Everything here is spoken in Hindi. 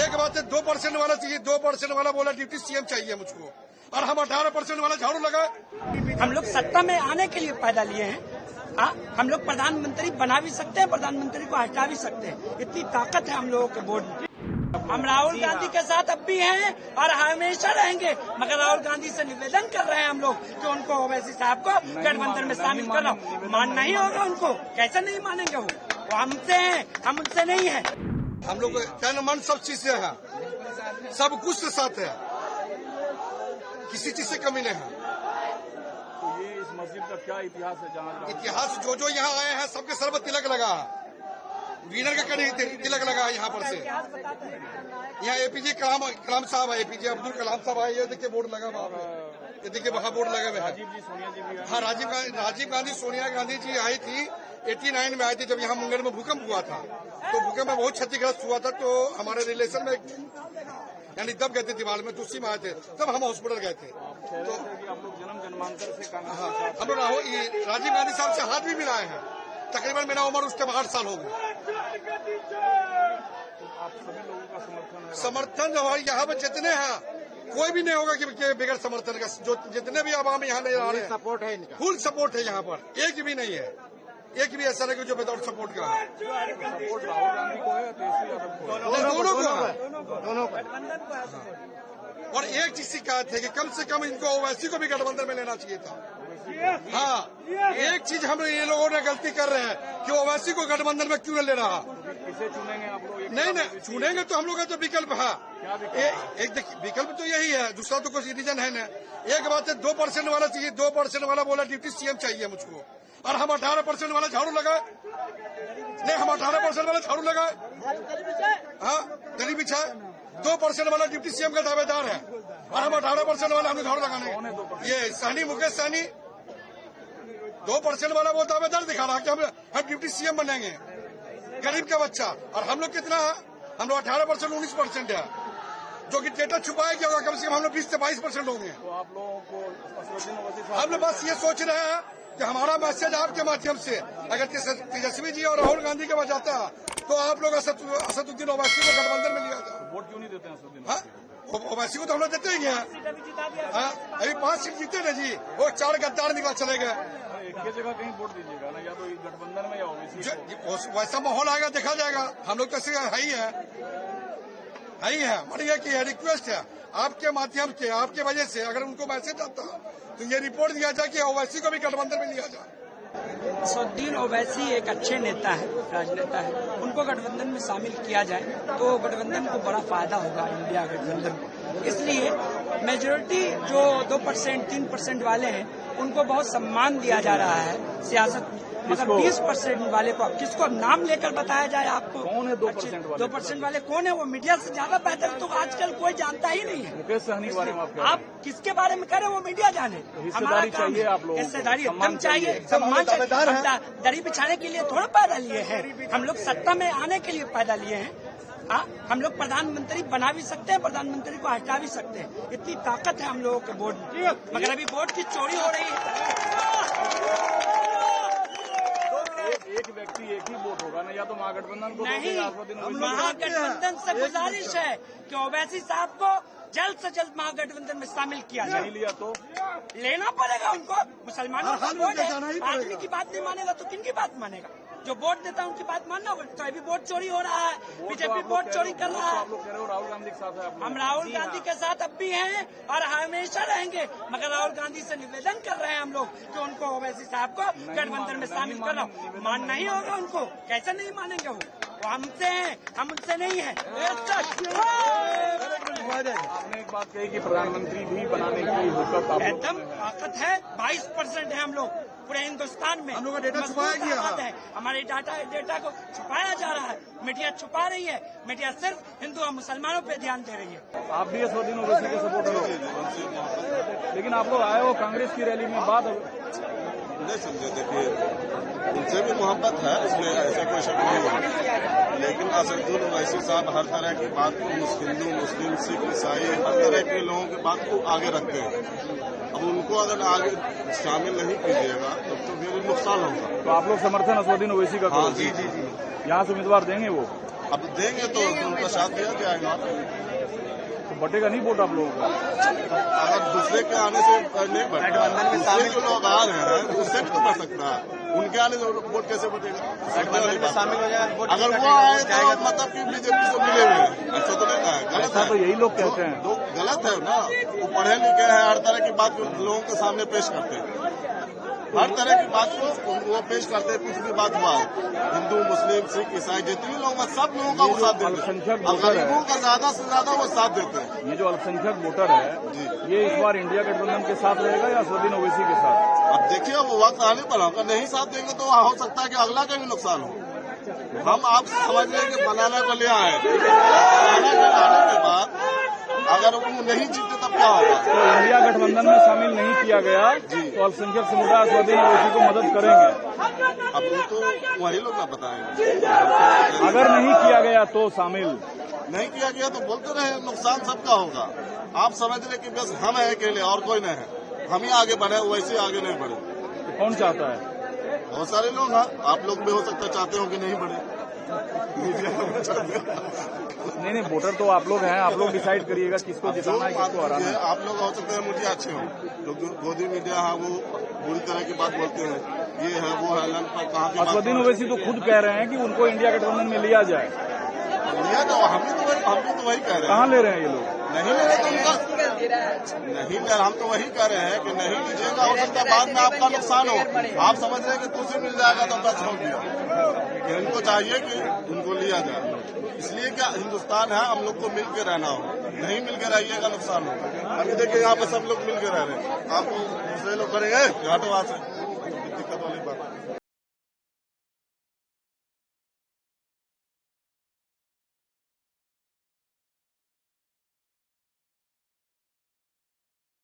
एक बात है 2% वाला चाहिए, 2% वाला बोला डिप्टी सीएम चाहिए मुझको, और हम 18% वाला झाड़ू लगाए। हम लोग सत्ता में आने के लिए पैदा लिए हैं। हम लोग प्रधानमंत्री बना भी सकते हैं, प्रधानमंत्री को हटा भी सकते हैं, इतनी ताकत है हम लोगों के वोट में। हम राहुल गांधी के साथ अब भी हैं और हमेशा रहेंगे, मगर राहुल गांधी से निवेदन कर रहे हैं हम लोग कि उनको ओवैसी साहब को गठबंधन में शामिल करना। मानना ही होगा उनको, कैसे नहीं मानेंगे वो हमसे हैं, हम उनसे नहीं है। हम लोग तन मन सब चीज से है, सब कुछ के साथ है, किसी चीज से कमी नहीं है। तो ये इस मस्जिद का क्या इतिहास है? जहाँ इतिहास जो यहाँ आए हैं सबके सर पर तिलक लगा है, विनर का कड़ी तिलक लगा है यहाँ पर से। यहाँ एपीजे कलाम साहब है, एपीजे अब्दुल कलाम साहब आए, ये देखिए बोर्ड लगा वहाँ पे, ये देखिए वहाँ बोर्ड लगे हुए हैं। हाँ, राजीव गांधी सोनिया गांधी जी आई थी 89 में आई थी, जब यहाँ मुंगेर में भूकंप हुआ था। तो भूकंप में बहुत क्षतिग्रस्त हुआ था, तो हमारे रिलेशन में यानी दब गए थे दीवार में, तो उसी में आए थे, तब हम हॉस्पिटल गए थे। तो आप लोग जन्म जन्मांतर से हाँ, हम लोग राजीव गांधी साहब से हाथ भी मिलाए हैं। तकरीबन मेरा उम्र उस टाइम 8 साल हो गई। आप सभी लोगों का समर्थन हमारे यहाँ पर जितने हैं, कोई भी नहीं होगा कि बगैर समर्थन का। जो जितने भी आवाम यहाँ नहीं आ रहे हैं, सपोर्ट है इनका, फुल सपोर्ट है यहाँ पर, एक भी नहीं है, एक भी ऐसा नहीं जो विदाउट सपोर्ट का है। सपोर्ट राहुल गांधी को है, तेजस्वी यादव को है, दोनों को। और एक चीज शिकायत है कि कम से कम इनको ओवैसी को भी गठबंधन में लेना चाहिए था। हाँ, एक चीज हम ये लोगों ने गलती कर रहे हैं कि ओवैसी को गठबंधन में क्यों ले रहा। किसे चुनेंगे आप लोग? नहीं चुनेंगे तो हम लोग का तो विकल्प है, एक विकल्प तो यही है, दूसरा तो कुछ रीजन है ना। एक बात है 2% वाला चाहिए, 2% वाला बोला डिप्टी सीएम चाहिए मुझको, और हम 18% वाला झाड़ू लगाए। नहीं, हम 18% वाला झाड़ू लगाए, हाँ दली बिछाए। 2% वाला डिप्टी सीएम का दावेदार है, और हम 18% वाला हमने झाड़ू लगाने। ये सहनी मुकेश सहनी 2% वाला वो दावेदार दिखा रहा कि हम डिप्टी सीएम बनेंगे, गरीब का बच्चा। और हम लोग कितना है? हम लोग 18% 19% है, जो कि डेटा छुपाया गया होगा। कम से कम हम लोग 20 से 22% होंगे। तो आप लोगों को हम लोग बस ये सोच रहे हैं कि हमारा मैसेज आपके माध्यम से अगर तेजस्वी जी और राहुल गांधी के पास जाता है, तो आप लोग असदुद्दीन ओवैसी को गठबंधन में लिया जाए। वोट क्यों नहीं देते हैं असदुद्दीन? हाँ, ओवैसी को तो हम लोग देते ही हैं। हाँ, अभी 5 सीट जीते ना जी, वो 4 गद्दार निकल चले गए। एक ही जगह कहीं वोट दीजिएगा ना, या तो गठबंधन में या ओवैसी। वैसा माहौल आएगा, देखा जाएगा। हम लोग तो है ही है। हमारी ये रिक्वेस्ट है आपके माध्यम से, आपके वजह से अगर उनको मैसेज आता तो ये रिपोर्ट दिया जाए कि ओवैसी को भी गठबंधन में लिया जाए। असदुद्दीन ओवैसी एक अच्छे नेता है, राजनेता है, उनको गठबंधन में शामिल किया जाए तो गठबंधन को बड़ा फायदा होगा, इंडिया गठबंधन को। इसलिए मेजोरिटी जो 2% 3% वाले हैं उनको बहुत सम्मान दिया जा रहा है सियासत, मगर 20% वाले को किसको नाम लेकर बताया जाए आपको? कौन है 2% वाले? 2% वाले कौन है? वो मीडिया से ज्यादा बेहतर तो आजकल कोई जानता ही नहीं है। मुकेश सहनी के बारे में आप किसके बारे में कह रहे हैं? वो मीडिया जाने। हिस्सेदारी चाहिए आप लोगों को, हिस्सेदारी एकदम चाहिए, सम्मान चाहिए। दरी बिछाने के लिए थोड़ा पैदा लिए हैं हम लोग, सत्ता में आने के लिए पैदा लिए हैं। हम लोग प्रधानमंत्री बना भी सकते हैं, प्रधानमंत्री को हटा भी सकते हैं, इतनी ताकत है हम लोगों के वोट में। मगर अभी वोट की चोरी हो रही है। एक व्यक्ति एक ही वोट होगा ना, या तो महागठबंधन को नहीं, महागठबंधन से गुजारिश है कि ओवैसी साहब को जल्द से जल्द महागठबंधन में शामिल किया जाए। नहीं लिया तो लेना पड़ेगा उनको। मुसलमानों का वोट है, आदमी की बात नहीं मानेगा तो किन की बात मानेगा? जो वोट देता है उनकी बात मानना होगा। तो अभी वोट चोरी हो रहा है, बीजेपी वोट चोरी कर रहा है। आप लोग कह रहे हो राहुल गांधी के साथ है? हम राहुल गांधी के साथ अब भी हैं और हमेशा रहेंगे, मगर राहुल गांधी से निवेदन कर रहे हैं हम लोग कि उनको ओवैसी साहब को गठबंधन में शामिल करना। मानना ही होगा उनको, कैसे नहीं मानेंगे वो हमसे हैं, हम उनसे नहीं है। आपने एक बात कही कि प्रधानमंत्री भी बनाने की हुकूमत एकदम ताकत है। 22% है हम लोग पूरे हिंदुस्तान में। हम लोग का डेटा छुपाया गया है, हमारे डेटा को छुपाया जा रहा है, मीडिया छुपा रही है। मीडिया सिर्फ हिंदू और मुसलमानों पे ध्यान दे रही है। आप भी असदुद्दीन ओवैसी के सपोर्टर हो, लेकिन आप लोग आए हो कांग्रेस की रैली में, बात नहीं समझे। देखिए, उनसे भी मोहब्बत है, इसमें ऐसा कोई शक नहीं है, लेकिन असदुद्दीन ओवैसी साहब हर तरह की बात को हिंदू मुस्लिम सिख ईसाई हर तरह के लोगों की बात को आगे रखते हैं। अब उनको अगर आगे शामिल नहीं कीजिएगा तब तो फिर नुकसान होगा। तो आप लोग समर्थन असदुद्दीन ओवैसी का? हाँ जी। यहाँ से उम्मीदवार देंगे वो? अब देंगे तो उनका साथ दिया जाएगा। तो बटेगा नहीं वोट आप लोगों का? अगर दूसरे के आने से नहीं बढ़ता, दूसरे जो लोग आ रहे हैं उससे भी तो बढ़ सकता है। उनके आने से वोट कैसे बढ़ेगा? शामिल हो जाए। अगर वो आए तो मतलब कि बीजेपी से मिले हुए हैं, ऐसा तो नहीं है, गलत ऐसा है। तो यही लोग कहते हैं। लोग गलत है ना, वो पढ़े लिखे हैं, हर तरह की बात लोगों के सामने पेश करते हैं, हर तरह की बात को वो पेश करते हैं। कुछ भी बात हुआ, हिंदू मुस्लिम सिख ईसाई जितने लोग हैं सब लोगों का वो साथ देते हैं, और गरीबों का ज्यादा से ज्यादा वो साथ देते हैं। ये जो अल्पसंख्यक वोटर है ये इस बार इंडिया गठबंधन के साथ रहेगा या असदुद्दीन ओवैसी के साथ? अब देखिए वो वक्त आने पर होगा, नहीं साथ देंगे तो हो सकता है कि अगला का भी नुकसान हो। हम आप समझ लें कि बनाना को ले आए, बनाना के लाने के बाद अगर वो नहीं जीते तब क्या होगा? तो इंडिया गठबंधन में शामिल नहीं किया गया तो अल्पसंख्यक समुदाय असदुद्दीन ओवैसी को मदद करेंगे? अब वो तो वही लोग ना बताएंगे। अगर नहीं किया गया तो शामिल नहीं किया गया तो बोलते रहे, नुकसान सबका होगा। आप समझ रहे कि बस हम है अकेले और कोई नहीं है, हम ही आगे बढ़े, वैसे आगे नहीं बढ़े। तो कौन चाहता है? बहुत सारे लोग हैं, आप लोग भी हो सकता है चाहते हो कि नहीं बढ़े। नहीं वोटर तो आप लोग हैं, आप लोग डिसाइड करिएगा किसको जिताना है किसको हराना है। आप लोग हो सकते हैं मुझे अच्छे हो, लोग गोदी मीडिया है वो बुरी तरह की बात बोलते हैं, ये है वो है, लन पर कहाँ की बात। असदुद्दीन ओवैसी तो खुद कह रहे हैं कि उनको इंडिया गठबंधन में लिया जाए। लिया तो हम भी तो वही कह रहे हैं। कहाँ ले रहे हैं ये लोग? नहीं ले रहे तो उनका नहीं ले, हम तो वही कह रहे हैं कि नहीं लीजिएगा, हो सकता है बाद में आपका नुकसान हो। आप समझ रहे हैं कि तुझसे मिल जाएगा तो बस हो गया। इनको चाहिए कि उनको लिया जाए, इसलिए क्या हिंदुस्तान है, हम लोग को मिल के रहना हो, नहीं मिल के रहिएगा नुकसान होगा। अभी देखिए यहाँ पे सब लोग मिल के रह रहे हैं, आपको दूसरे लोग करेंगे हटवा से, दिक्कत वाली बात।